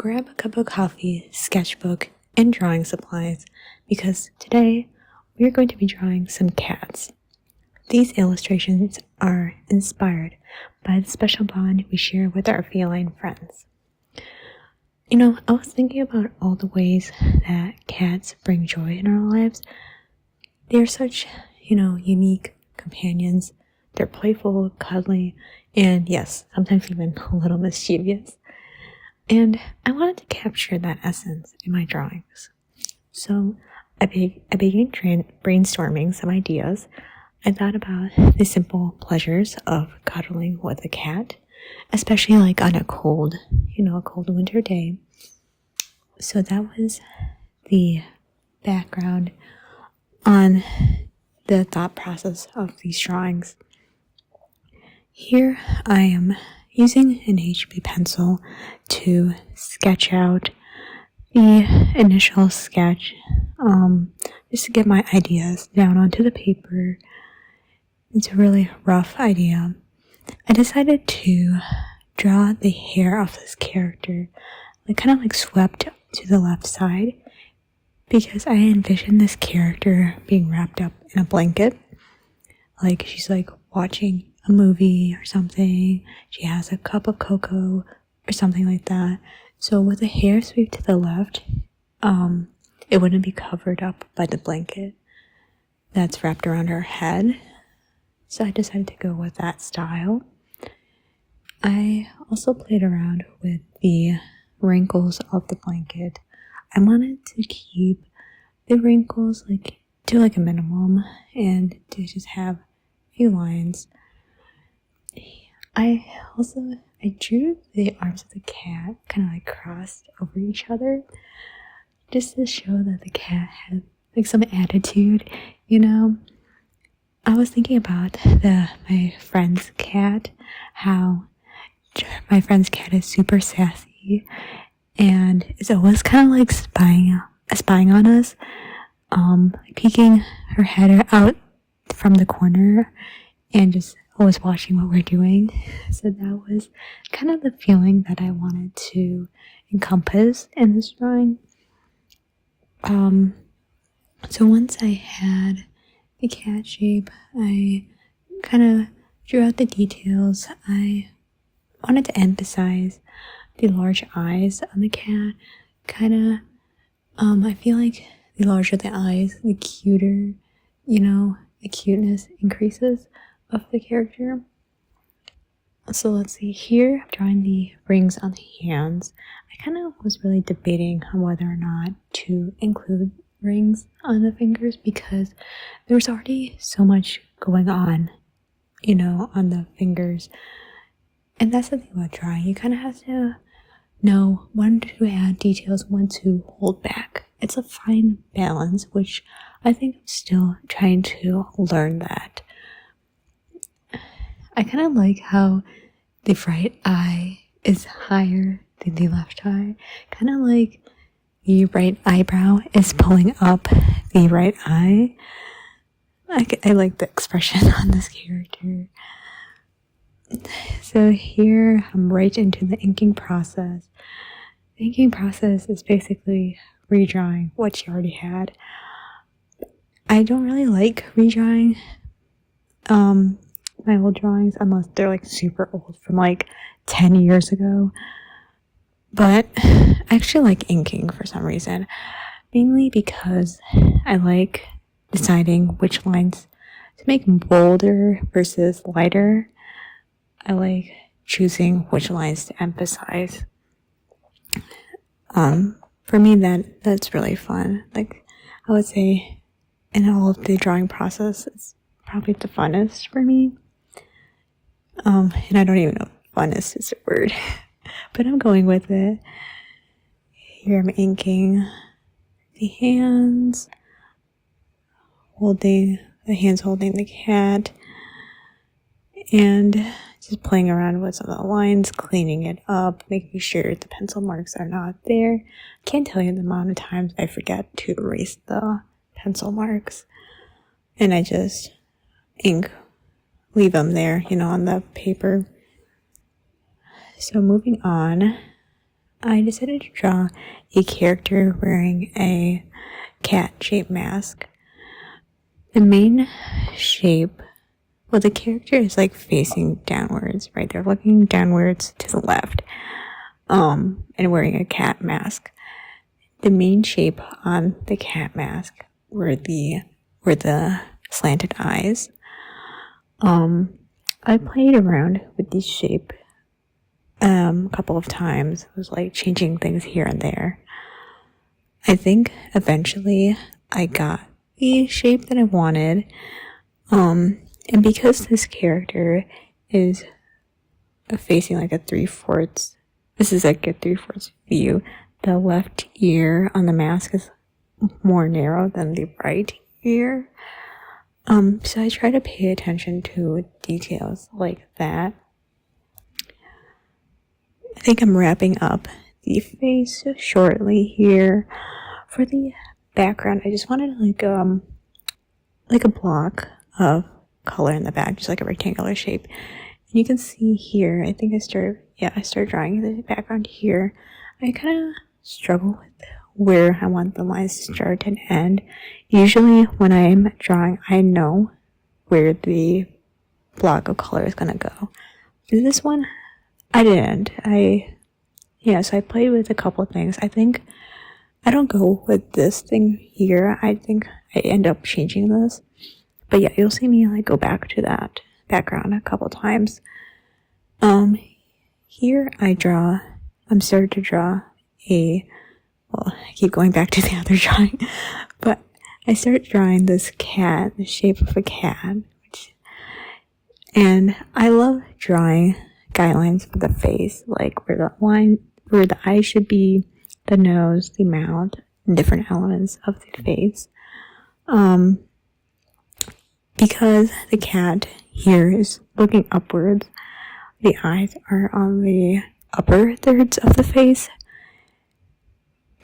grab a cup of coffee, sketchbook, and drawing supplies because today we are going to be drawing some cats. These illustrations are inspired by the special bond we share with our feline friends. I was thinking about all the ways that cats bring joy in our lives. They are such, unique companions. They're playful, cuddly, and yes, sometimes even a little mischievous. And I wanted to capture that essence in my drawings. So I began brainstorming some ideas. I thought about the simple pleasures of cuddling with a cat, especially like on a cold winter day. So that was the background on the thought process of these drawings. Here I am using an HB pencil to sketch out the initial sketch, just to get my ideas down onto the paper. It's a really rough idea. I decided to draw the hair of this character, kind of swept to the left side, because I envisioned this character being wrapped up in a blanket. She's watching a movie or something. She has a cup of cocoa or something like that. So with the hair sweep to the left, it wouldn't be covered up by the blanket that's wrapped around her head. So I decided to go with that style. I also played around with the wrinkles of the blanket. I wanted to keep the wrinkles to a minimum and to just have a few lines. I drew the arms of the cat kind of crossed over each other, just to show that the cat had some attitude, I was thinking about my friend's cat, how my friend's cat is super sassy and is always kind of spying on us, peeking her head out from the corner and just always watching what we're doing. So that was kind of the feeling that I wanted to encompass in this drawing. So once I had the cat shape, I kind of drew out the details. I wanted to emphasize the large eyes on the cat. I feel like the larger the eyes, the cuter, the cuteness increases of the character. So let's see, here I'm drawing the rings on the hands. I kind of was really debating on whether or not to include rings on the fingers because there's already so much going on, on the fingers. And that's the thing about drawing. You kind of have to know when to add details, when to hold back. It's a fine balance, which I think I'm still trying to learn that. I kind of like how the right eye is higher than the left eye. Kind of like the right eyebrow is pulling up the right eye. I like the expression on this character. So here I'm right into the inking process. The inking process is basically redrawing what you already had. I don't really like redrawing my old drawings unless they're super old from 10 years ago. But I actually like inking for some reason, mainly because I like deciding which lines to make bolder versus lighter. I like choosing which lines to emphasize. For me, that's really fun. I would say in all of the drawing process, it's probably the funnest for me. And I don't even know if funnest is a word, but I'm going with it. Here I'm inking the hands, holding the cat, and just playing around with some of the lines, cleaning it up, making sure the pencil marks are not there. I can't tell you the amount of times I forget to erase the pencil marks, and I just leave them there, on the paper. So moving on, I decided to draw a character wearing a cat-shaped mask. The main shape, well, the character is like facing downwards, right? They're looking downwards to the left, and wearing a cat mask. The main shape on the cat mask were the slanted eyes. I played around with this shape a couple of times. I was like changing things here and there. I think eventually I got the shape that I wanted. And because this character is facing like a 3/4, this is like a 3/4 view, the left ear on the mask is more narrow than the right ear. So I try to pay attention to details like that. I think I'm wrapping up the face shortly here. For the background, I just wanted like a block of color in the back, just like a rectangular shape. And you can see here, I think I started drawing the background here. I kind of struggle with where I want the lines to start and end. Usually when I'm drawing, I know where the block of color is gonna go. For this one, I didn't. So I played with a couple of things. I think I don't go with this thing here. I think I end up changing this. But yeah, you'll see me like go back to that background a couple times. Here I'm starting to draw I keep going back to the other drawing, but I started drawing this cat, the shape of a cat, and I love drawing guidelines for the face, like where the eyes should be, the nose, the mouth, and different elements of the face. Because the cat here is looking upwards, the eyes are on the upper thirds of the face,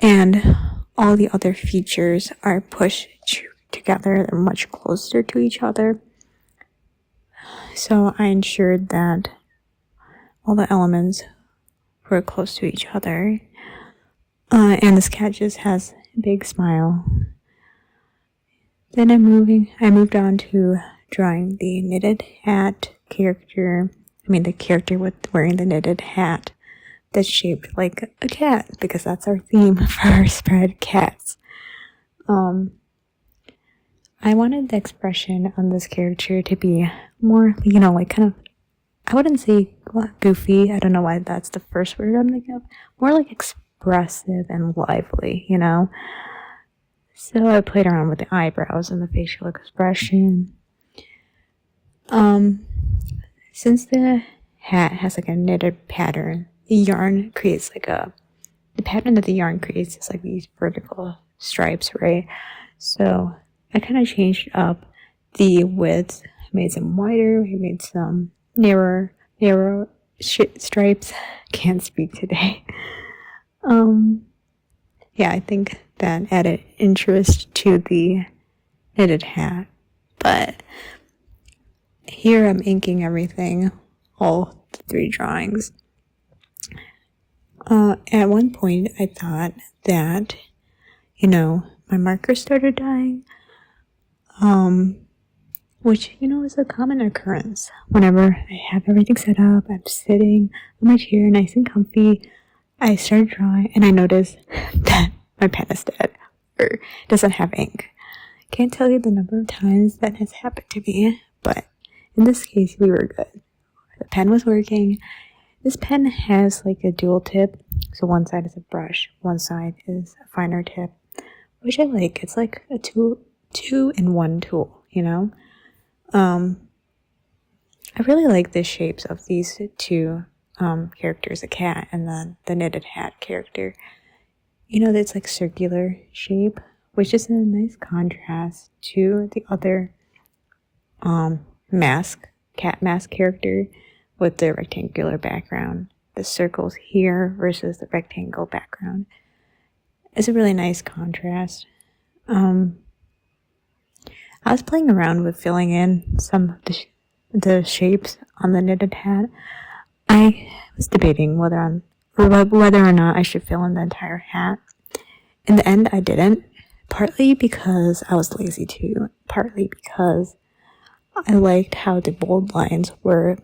and all the other features are pushed together. They're much closer to each other. So I ensured that all the elements were close to each other. And this cat just has a big smile. Then I moved on to drawing the knitted hat character. The character wearing the knitted hat that's shaped like a cat, because that's our theme for our spread, cats. I wanted the expression on this character to be more, like kind of, I wouldn't say goofy. I don't know why that's the first word I'm thinking of. More like expressive and lively, So I played around with the eyebrows and the facial expression. Since the hat has like a knitted pattern, the pattern that the yarn creates is like these vertical stripes, right? So I kind of changed up the width. I made some wider, I made some narrow stripes. Can't speak today. I think that added interest to the knitted hat. But here I'm inking everything, all the 3 drawings. At one point I thought that, my marker started dying, which, is a common occurrence. Whenever I have everything set up, I'm sitting on my chair nice and comfy, I started drawing and I noticed that my pen is dead or doesn't have ink. Can't tell you the number of times that has happened to me, but in this case we were good. The pen was working. This pen has like a dual tip, so one side is a brush, one side is a finer tip, which I like. It's like a two-in-one tool, I really like the shapes of these 2 characters, a cat and then the knitted hat character. That's like circular shape, which is a nice contrast to the other cat mask character with the rectangular background. The circles here versus the rectangle background. It's a really nice contrast. I was playing around with filling in some of the shapes on the knitted hat. I was debating whether whether or not I should fill in the entire hat. In the end, I didn't, partly because I was lazy too, partly because I liked how the bold lines were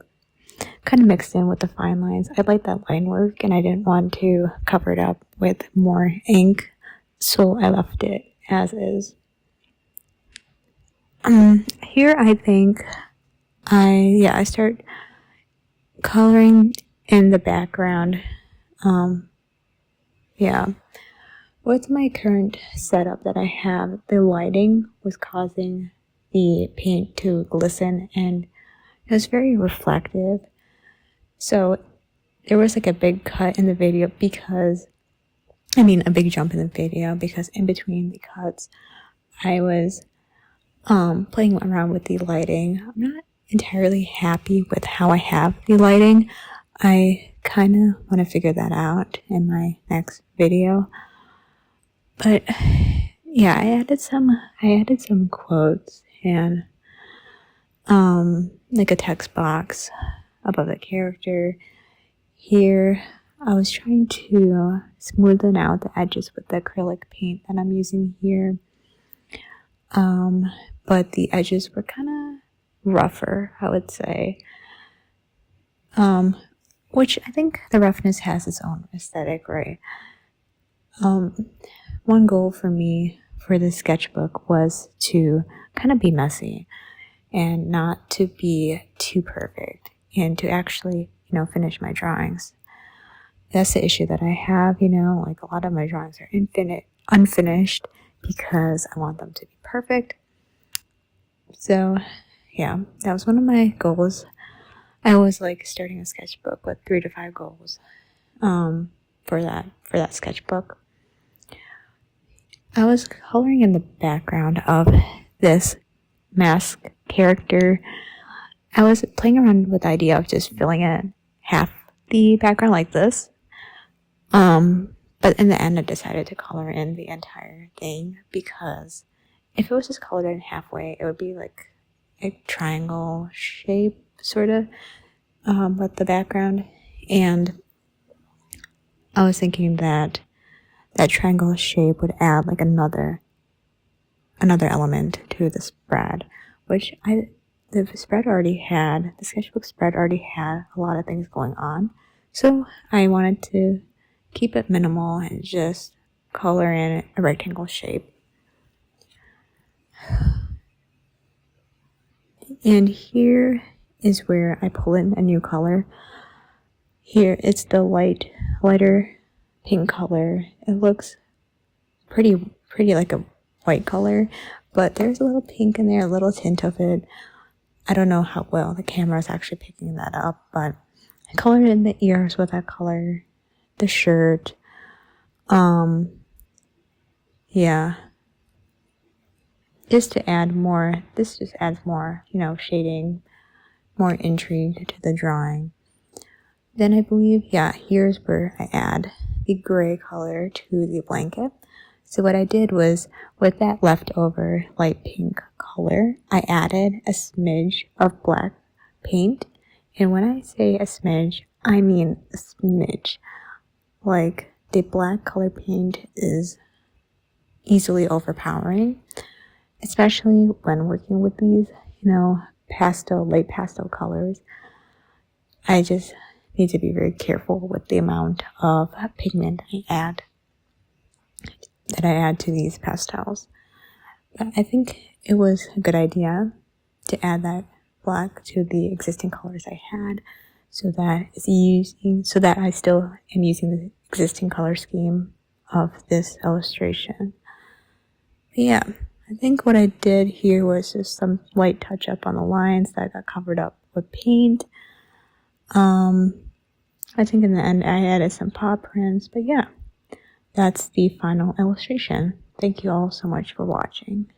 kind of mixed in with the fine lines. I liked that line work and I didn't want to cover it up with more ink, so I left it as is. Here I think I start coloring in the background. With my current setup that I have, the lighting was causing the paint to glisten and it was very reflective. So there was like a big cut in the video because, a big jump in the video because in between the cuts, I was playing around with the lighting. I'm not entirely happy with how I have the lighting. I kind of want to figure that out in my next video. But yeah, I added some quotes and like a text box above the character. Here, I was trying to smoothen out the edges with the acrylic paint that I'm using here. But the edges were kind of rougher, I would say. Which I think the roughness has its own aesthetic, right? One goal for me for this sketchbook was to kind of be messy and not to be too perfect and to actually, finish my drawings. That's the issue that I have, like a lot of my drawings are unfinished because I want them to be perfect. So, yeah, that was one of my goals. I was like starting a sketchbook with 3 to 5 goals for that sketchbook. I was coloring in the background of this mask character. I was playing around with the idea of just filling in half the background like this. But in the end, I decided to color in the entire thing because if it was just colored in halfway, it would be like a triangle shape, sort of, with the background. And I was thinking that triangle shape would add like another element to the spread, which the sketchbook spread already had a lot of things going on. So I wanted to keep it minimal and just color in a rectangle shape. And here is where I pull in a new color. Here it's the lighter pink color. It looks pretty like a white color, but there's a little pink in there, a little tint of it. I don't know how well the camera is actually picking that up, but I colored in the ears with that color, the shirt. Just to add more, this just adds more, shading, more intrigue to the drawing. Then I believe, here's where I add the gray color to the blanket. So what I did was, with that leftover light pink color, I added a smidge of black paint. And when I say a smidge, I mean a smidge. Like, the black color paint is easily overpowering, especially when working with these, light pastel colors. I just need to be very careful with the amount of pigment I add to these pastels. But I think it was a good idea to add that black to the existing colors I had, so that I still am using the existing color scheme of this illustration. But yeah, I think what I did here was just some light touch up on the lines that got covered up with paint. I think in the end I added some paw prints, but yeah, that's the final illustration. Thank you all so much for watching.